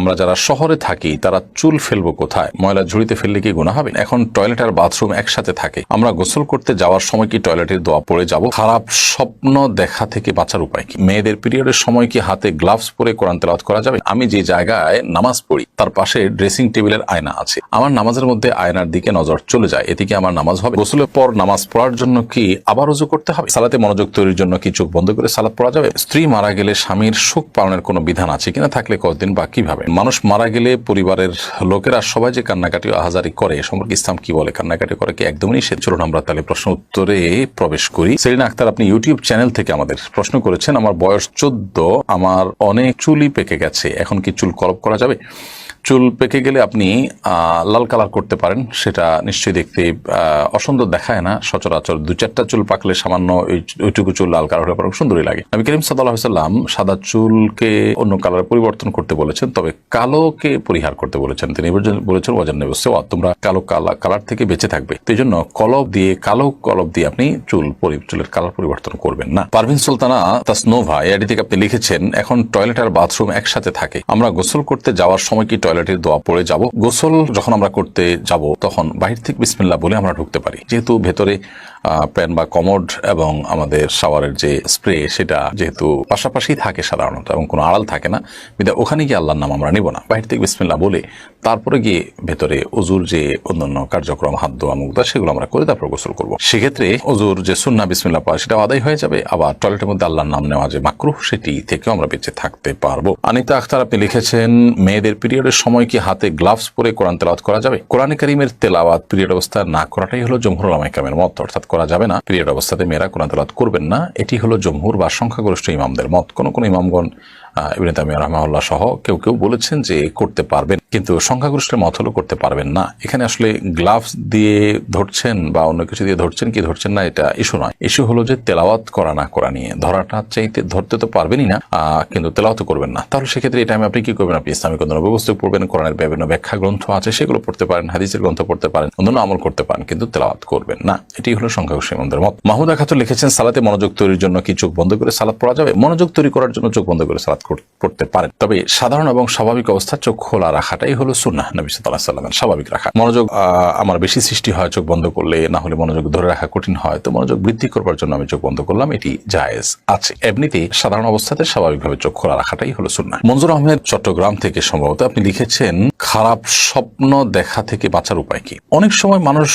আমরা যারা শহরে থাকি তারা চুল ফেলবো কোথায়? ময়লা ঝুড়িতে ফেললে কি গুনাহ হবে? এখন টয়লেট আর বাথরুম একসাথে থাকে, আমরা গোসল করতে যাওয়ার সময় কি টয়লেটের দোয়া পড়ে যাব? খারাপ স্বপ্ন দেখা থেকে বাঁচার উপায় কি? মেয়েদের পিরিয়ডের সময় কি হাতে গ্লাভস পরে কোরআন তেলাওয়াত করা যাবে? আমি যে জায়গায় নামাজ পড়ি তার পাশে ড্রেসিং টেবিলের আয়না আছে, আমার নামাজের মধ্যে আয়নার দিকে নজর চলে যায়, এতে কি আমার নামাজ হবে? গোসলের পর নামাজ পড়ার জন্য কি আবার ওযু করতে হবে? সালাতে মনোযোগ তৈরির জন্য কি চোখ বন্ধ করে সালাত পড়া যাবে? স্ত্রী মারা গেলে স্বামীর শোক পালনের কোনো বিধান আছে কিনা, থাকলে কতদিন বা কিভাবে? মানুষ মারা গেলে পরিবারের লোকেরা সবাই যে কান্নাকাটি আহাজারি করে এ সম্পর্কে ইসলাম কি বলে? কান্নাকাটি করে কি একদমই নিষেধ? চলুন আমরা তাহলে প্রশ্ন উত্তরে প্রবেশ করি। সেলিনা আক্তার, আপনি ইউটিউব চ্যানেল থেকে আমাদের প্রশ্ন করেছেন, আমার বয়স 14, আমার অনেক চুলই পেকে গেছে, এখন কি চুল কলপ করা যাবে? চুল পেকে গেলে আপনি লাল কালার করতে পারেন, সেটা নিশ্চয়ই দেখতে অসুন্দর দেখায় না। সচরাচর 2-4টা চুল পাকলে সামান্য ওইটুকু চুল লাল কালার হলে পরে সুন্দরই লাগে। নবী করিম সাল্লাল্লাহু আলাইহি ওয়াসাল্লাম সাদা চুলকে অন্য কালারে পরিবর্তন করতে বলেছেন, তবে কালোকে পরিহার করতে বলেছেন। তিনি বলেছেন ওয়াজান্নাবু সাওয়া, তোমরা কালো কালার থেকে বেঁচে থাকবে। তো এই জন্য কালো কলব দিয়ে আপনি চুলের কালার পরিবর্তন করবেন না। পারভিন সুলতানা তাসনোভা এআইডি থেকে আপনি লিখেছেন, এখন টয়লেট আর বাথরুম একসাথে থাকে, আমরা গোসল করতে যাওয়ার সময় কি টয়লেটের দোয়া পড়ে যাব? গোসল যখন আমরা করতে যাব তখন বাহির থেকে বিসমিল্লাহ বলে আমরা ঢুকতে পারি, যেহেতু ভেতরে প্যান বা কমোড এবং আমাদের শাওয়ারের যে স্প্রে সেটা যেহেতু পাশাপাশি থাকে সাধারণত এবং কোনো আড়াল থাকে না, বিধায় ওখানে গিয়ে আল্লাহর নাম আমরা নিব না। বাহির থেকে বিসমিল্লাহ বলে তারপরে গিয়ে ভেতরে অজুর যে অন্যান্য কার্যক্রম, হাত ধোয়া, মুখ ধোয়া, সেগুলো আমরা করে তারপর গোসল করবো। সেক্ষেত্রে অজুর যে সুন্নাহ বিসমিল্লাহ পড়া সেটা আদায় হয়ে যাবে, আবার টয়লেটের মধ্যে আল্লাহর নাম নেওয়া যে মাকরুহ সেটি থেকেও আমরা বেঁচে থাকতে পারবো। আনিতা আখতার, আপনি লিখেছেন, মেয়েদের পিরিয়ডের সময় কি হাতে গ্লাভস পরে কোরআন তেলাওয়াত করা যাবে? কোরআন কারীমের তেলাওয়াত পিরিয়ড অবস্থায় না করাটাই হলো জমহুর উলামা ইকরামের মত, অর্থাৎ করা যাবে না। পিরিয়ড অবস্থাতে মেয়েরা কোরআন তেলাওয়াত করবেন না, এটি হলো জমহুর বা সংখ্যাগরিষ্ঠ ইমামদের মত। কোন ইমামগণ ইবনে তাইমিয়া রাহিমাহুল্লাহ সহ কেউ বলেছেন যে করতে পারবেন, কিন্তু সংখ্যাগরিষ্ঠের মত হলো করতে পারবেন না। এখানে আসলে গ্লাভস দিয়ে ধরছেন বা অন্য কিছু দিয়ে ধরছেন কি ধরছেন না এটা ইস্যু নয়, ইস্যু হলো যে তেলাওয়াত করা না করা নিয়ে। ধরাটা চাইতে ধরতে তো পারবেনই না, কিন্তু তেলাওয়াত করবেন না। তাহলে সেক্ষেত্রে এই টাইমে আপনি কি করবেন? আপনি ইসলামিক অন্যান্য ব্যবস্থা পড়বেন, কোরআনের বিভিন্ন ব্যাখ্যা গ্রন্থ আছে সেগুলো পড়তে পারেন, হাদিসের গ্রন্থ পড়তে পারেন, অন্যান্য আমল করতে পারেন, কিন্তু তেলাওয়াত করবেন না। এটি হলো সংখ্যাগরিষ্ঠ ইমামদের মত। মাহমুদা খাতুন লিখেছেন, সালাতে মনোযোগ তৈরির জন্য কি চোখ বন্ধ করে সালাত পড়া যাবে? মনোযোগ তৈরি করার জন্য চোখ বন্ধ করে সালাত পড়তে পারেন, তবে সাধারণ এবং স্বাভাবিক অবস্থা চোখ খোলা রাখাটাই হলো সুন্নাহ নবী সাল্লাল্লাহু আলাইহি ওয়াসাল্লামের। স্বাভাবিক রাখা। মনোযোগ আমার বেশি সৃষ্টি হয় চোখ বন্ধ করলে, না হলে মনোযোগ ধরে রাখা কঠিন হয়, তো মনোযোগ বৃদ্ধি করবার জন্য আমি চোখ বন্ধ করলাম, এটি জায়েজ আছে। এমনিতে সাধারণ অবস্থাতে স্বাভাবিকভাবে চোখ খোলা রাখাটাই হলো সুন্নাহ। মনজুর আহমেদ চট্টগ্রাম থেকে সম্ভবত আপনি লিখেছেন, খারাপ স্বপ্ন দেখা থেকে বাঁচার উপায় কি? অনেক সময় মানুষ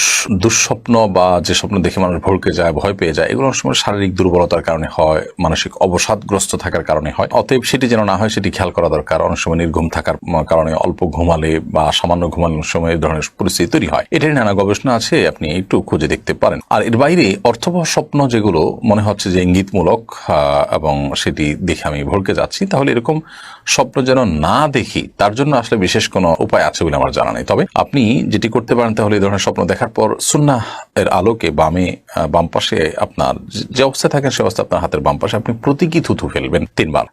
দুঃস্বপ্ন বা যে স্বপ্ন দেখে মানুষ ভড়কে যায়, ভয় পেয়ে যায়, এগুলো অনেক সময় শারীরিক দুর্বলতার কারণে হয়, মানসিক অবসাদগ্রস্ত থাকার কারণে হয়। অতএব সেটি যেন না হয় সেটি খেয়াল করা দরকার। অনেক সময় নির্ঘুম থাকার কারণে, অল্প ঘুমালে বা সামান্য ঘুমানোর সময় এই ধরনের পরিস্থিতি তৈরি হয়। এটার নানা গবেষণা আছে, আপনি একটু খুঁজে দেখতে পারেন। আর এর বাইরে অর্থবহ স্বপ্ন যেগুলো মনে হচ্ছে যে ইঙ্গিতমূলক এবং সেটি দেখে আমি ভড়কে যাচ্ছি, তাহলে এরকম স্বপ্ন যেন না দেখি তার জন্য আসলে বিশেষ কোনো উপায় আছে বলে আমার জানা নেই। তবে আপনি যেটি করতে পারেন তাহলে এই ধরনের স্বপ্ন দেখার পর সুন্নাহ এর আলোকে বাম পাশে আপনার যে অবস্থায় থাকেন সে অবস্থা আপনার হাতের বাম পাশে আপনি প্রতীকী থুতু ফেলবেন 3 বার,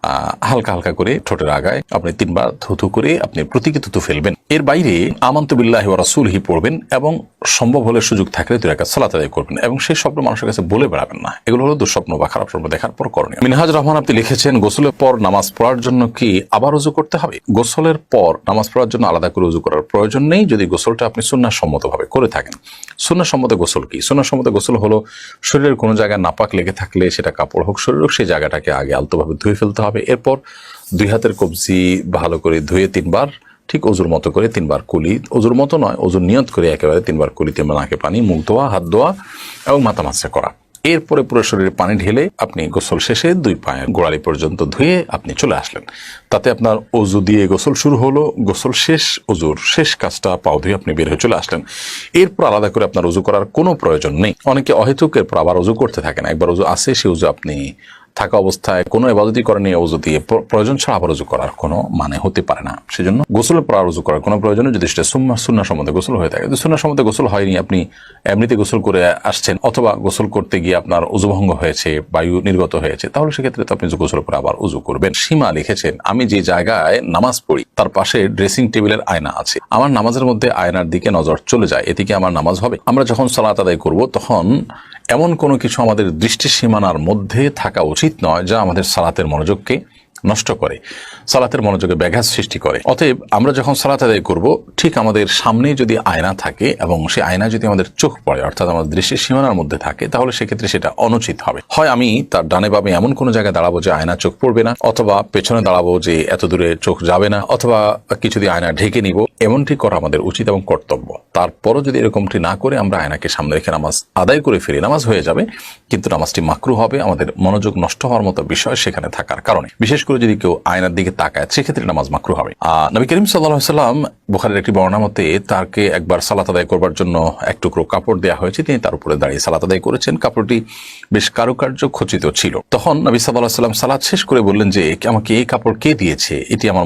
হালকা হালকা করে ঠোঁটের আগায় আপনি 3 বার থুতু করে আপনি প্রতীকী থুতু ফেলবেন। এর বাইরে আমানতু বিল্লাহি ওয়া রাসূলিহি পড়বেন এবং সম্ভব হলে সুযোগ থাকলে 2 রাকাত সালাত আদায় করবেন এবং সেই স্বপ্ন মানুষের কাছে বলে বেড়াবেন না। এগুলো হলো দুঃস্বপ্ন বা খারাপ স্বপ্ন দেখার পর করণীয়। মিনহাজ রহমান আপনি লিখেছেন, গোসলের পর নামাজ পড়ার জন্য কি আবার ওযু করতে হবে? গোসলের পর নামাজ পড়ার জন্য আলাদা করে ওযু করার প্রয়োজন নেই, যদি গোসলটা আপনি সুন্নাহ সম্মতভাবে করে থাকেন। সুন্নাহ সম্মত গোসল কি? সুন্নাহ সম্মত গোসল হলো শরীরের কোনো জায়গায় নাপাক লেগে থাকলে, সেটা কাপড় হোক শরীর হোক, সেই জায়গাটাকে আগে আলতোভাবে ধুয়ে ফেলতে হবে। এরপর 2 হাতের কবজি ভালো করে ধুয়ে 3 বার, ঠিক অজুর মতো করে 3 বার কুলি, অজুর মতো নয়, অজুর নিয়ত করে একেবারে 3 বার কুলি, 3 বার নাকে পানি, মুখ ধোয়া, হাত ধোয়া এবং মাথা মাসা করা। এরপরে পুরো শরীরে পানি ঢেলে আপনি গোসল শেষে 2 পায়ের গোড়ালি পর্যন্ত ধুয়ে আপনি চলে আসলেন। তাতে আপনার অজু দিয়ে গোসল শুরু হলো, গোসল শেষ, অজুর শেষ কাজটা পাও ধুয়ে আপনি বের হয়ে চলে আসলেন। এরপর আলাদা করে আপনার অজু করার কোনো প্রয়োজন নেই। অনেকে অহেতুক এরপর আবার অজু করতে থাকেন। একবার অজু আসে, সে অজু আপনি থাকা অবস্থায় কোনো ইবাদতই করেন এই ওযু দিয়ে প্রয়োজন ছাড়া আবার ওযু করার কোনো মানে হতে পারে না। সেজন্য গোসলের পর ওযু করার কোনো প্রয়োজন নেই যদি সেটা সুন্নাহ সম্মত গোসল হয়ে থাকে। যদি সুন্নাহ সম্মত গোসল হয়নি, আপনি এমনিতে গোসল করে আসছেন অথবা গোসল করতে গিয়ে আপনার ওযু ভঙ্গ হয়েছে, বায়ু নির্গত হয়েছে, তাহলে সেক্ষেত্রে তো আপনি গোসলের পর আবার ওযু করবেন। সীমা লিখেছেন, আমি যে জায়গায় নামাজ পড়ি তার পাশে ড্রেসিং টেবিলের আয়না আছে, আমার নামাজের মধ্যে আয়নার দিকে নজর চলে যায়, এতে কি আমার নামাজ হবে? আমরা যখন সালাত আদায় করব তখন এমন কোনো কিছু আমাদের দৃষ্টি সীমানার মধ্যে থাকা উচিত নয় যা আমাদের সালাতের মনোযোগকে নষ্ট করে, সালাতের মনোযোগে ব্যাঘাত সৃষ্টি করে। অতএব আমরা যখন সালাত আদায় করব, ঠিক আমাদের সামনে যদি আয়না থাকে এবং সেই আয়না যদি আমাদের চোখ পড়ে, অর্থাৎ আমাদের দৃষ্টির সীমানার মধ্যে থাকে, তাহলে সেক্ষেত্রে সেটা অনুচিত হবে। হয় আমি তার ডানে বামে এমন কোনো জায়গায় দাঁড়াবো যে আয়না চোখ পড়বে না, অথবা পেছনে দাঁড়াবো যে এত দূরে চোখ যাবে না, অথবা কিছু দিয়ে আয়না ঢেকে নিব। এমনটি করা আমাদের উচিত এবং কর্তব্য। তারপরও যদি এরকমটি না করে আমরা আয়নাকে সামনে রেখে নামাজ আদায় করে ফিরি, নামাজ হয়ে যাবে, কিন্তু নামাজটি মাকরু হবে, আমাদের মনোযোগ নষ্ট হওয়ার মতো বিষয় সেখানে থাকার কারণে। বিশেষ করে যদি কেউ আয়নার দিকে তাকায়, সেক্ষেত্রে নামাজ মাকরু হবে। নবী করিম সাল্লাল্লাহু আলাইহি ওয়াসাল্লাম, বুখারীর একটি বর্ণনা মতে, তাকে একবার সালাত আদায় করবার জন্য এক টুকরো কাপড় দেওয়া হয়েছে, তিনি তার উপরে দাঁড়িয়ে সালাত আদায় করেছেন। কাপড়টি বেশ কারুকার্য খচিত ছিল। তখন নবী সাল্লাল্লাহু আলাইহি ওয়াসাল্লাম সালাত শেষ করে বললেন যে, আমাকে এই কাপড় কে দিয়েছে? এটি আমার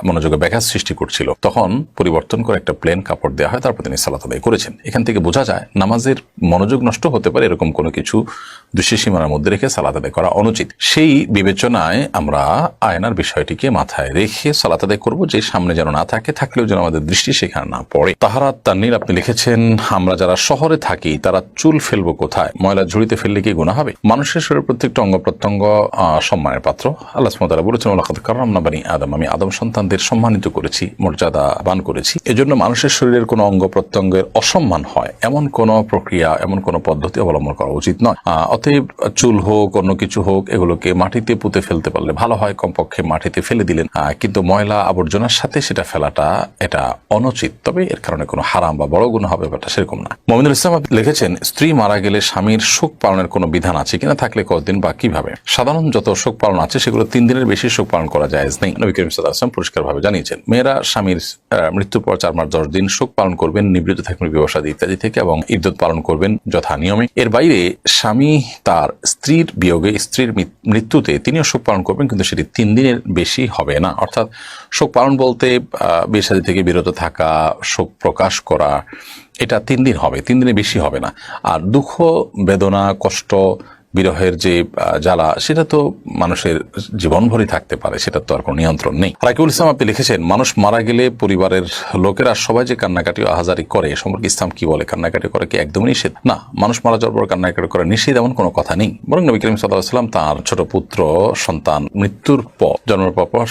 মনোযোগে ব্যাঘাত সৃষ্টি করছিল। তখন পরিবর্তন করে একটা প্লেন কাপড় দেওয়া হয়, তারপর তিনি সালাত আদায় করেছেন। এখান থেকে বোঝা যায় নামাজের মনোযোগ নষ্ট হতে পারে, এরকম কোনো কিছু দৃষ্টি সীমানার মধ্যে রেখে সালাত আদায় করা অনুচিত। সেই বিবেচনায় আমরা আয়নার বিষয়টিকে মাথায় রেখে সালাত আদায় করব, যে সামনে যেন না থাকে, থাকলেও যেন আমাদের দৃষ্টি সেখানে না পড়ে। তাহারাত তাননীর আপনি লিখেছেন, আমরা যারা শহরে থাকি তারা চুল ফেলবো কোথায়? ময়লা ঝুড়িতে ফেললে কি গুনাহ হবে? মানুষের শরীরের প্রত্যেকটা অঙ্গ প্রত্যঙ্গ সম্মানের পাত্র। আল্লাহ সুবহানাহু ওয়া তাআলা বলেছেন, ওয়ালাকাদ কাররামনা বানি আদম, আমি আদম সন্তানদের সম্মানিত করেছি, মর্যাদাবান করেছি। এজন্য মানুষের শরীরের কোনো অঙ্গ প্রত্যঙ্গের অসম্মান হয় এমন কোন প্রক্রিয়া, এমন কোন পদ্ধতি অবলম্বন করা উচিত নয়। অতএব চুল হোক, অন্য কিছু হোক, এগুলোকে মাটিতে পুঁতে ফেলতে পারলে ভালো হয়, কমপক্ষে মাটিতে ফেলে দিলেন। কিন্তু ময়লা আবর্জনার সাথে সেটা ফেলাটা এটা অনুচিত। তবে এর কারণে কোনো হারাম বা বড় গুনাহ হবে ব্যাপারটা সেরকম না। মুমিনুল ইসলাম লিখেছেন, স্ত্রী মারা গেলে স্বামীর শোক পালনের কোনো বিধান আছে কিনা, থাকলে কতদিন বা কিভাবে? সাধারণ যত শোক পালন আছে সেগুলো 3 দিনের বেশি শোক পালন করা জায়েজ নেই। নবী করিম সাল্লাল্লাহু আলাইহি ওয়াসাল্লাম পরিষ্কারভাবে জানিয়েছেন, মেয়েরা স্বামীর মৃত্যুর পর 4 মাস 10 দিন শোক পালন করবেন, নিবৃত্ত থাকবেন বিবাহ ইত্যাদি থেকে, এবং ইদ্যত পালন করবেন যথা নিয়মে। এর বাইরে স্বামী তার স্ত্রীর বিয়োগে, স্ত্রীর মৃত্যুতে তিনিও শোক পালন করবেন, কিন্তু সেটি 3 দিনের বেশি হবে না। অর্থাৎ শোক পালন বলতে বিয়ে শাদী থেকে বিরত থাকা, শোক প্রকাশ করা, এটা 3 দিন হবে, 3 দিনের বেশি হবে না। আর দুঃখ, বেদনা, কষ্ট, বিরহের যে জ্বালা, সেটা তো মানুষের জীবনভরই থাকতে পারে, সেটা তো আর কোনো নিয়ন্ত্রণ নেই। রাকিবুল ইসলাম আপনি লিখেছেন, মানুষ মারা গেলে পরিবারের লোকেরা সবাই যে কান্নাকাটি ও আহাজারি করে, এ সম্পর্কে ইসলাম কি বলে? কান্নাকাটি করা কি একদমই নিষেধ? না, মানুষ মারা যাওয়ার পর কান্নাকাটি করা নিষেধ এমন কোনো কথা নেই। বরং নবী করিম সাল্লাল্লাহু আলাইহি ওয়াসাল্লাম তার ছোট পুত্র সন্তান মৃত্যুর পর, জন্মের পর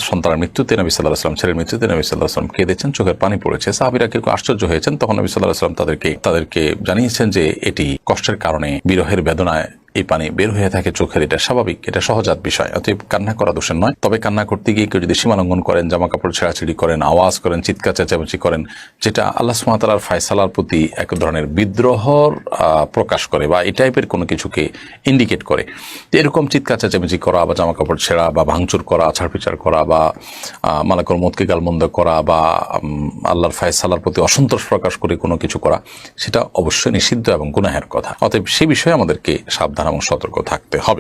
সন্তানের মৃত্যুতে, নবী সাল্লাল্লাহু আলাইহি ওয়াসাল্লাম ছেলের মৃত্যুতে নবী সাল্লাল্লাহু আলাইহি ওয়াসাল্লাম কেঁদেছেন, চোখের পানি পড়েছে। সাহাবীরা কেউ আশ্চর্য হয়েছেন। তখন নবী সাল্লাল্লাহু আলাইহি ওয়াসাল্লাম তাদেরকে জানিয়েছেন যে এটি কষ্টের কারণে, বিরহের বেদনায় এই পানি বের হয়ে থাকে চোখের, এটা স্বাভাবিক, এটা সহজাত বিষয়। অতএব কান্না করা দোষের নয়। তবে কান্না করতে গিয়ে কেউ যদি সীমা লঙ্ঘন করেন, জামা কাপড় ছেঁড়াছিড়ি করেন, আওয়াজ করেন, চিৎকার চেঁচামেচি করেন, যেটা আল্লাহ সুবহানাহু ওয়া তাআলার ফয়সালার প্রতি এক ধরনের বিদ্রোহর প্রকাশ করে বা এই টাইপের কোনো কিছুকে ইন্ডিকেট করে, এরকম চিৎকার চেঁচামেচি করা বা জামা কাপড় ছেঁড়া বা ভাঙচুর করা, আছাড় পিছাড় করা বা মালাকুল মউতকে গালমন্দ করা বা আল্লাহর ফয়সালার প্রতি অসন্তোষ প্রকাশ করে কোনো কিছু করা, সেটা অবশ্যই নিষিদ্ধ এবং গুনাহের কথা। অতএব সে বিষয়ে আমাদেরকে সাবধান এবং সতর্ক থাকতে হবে।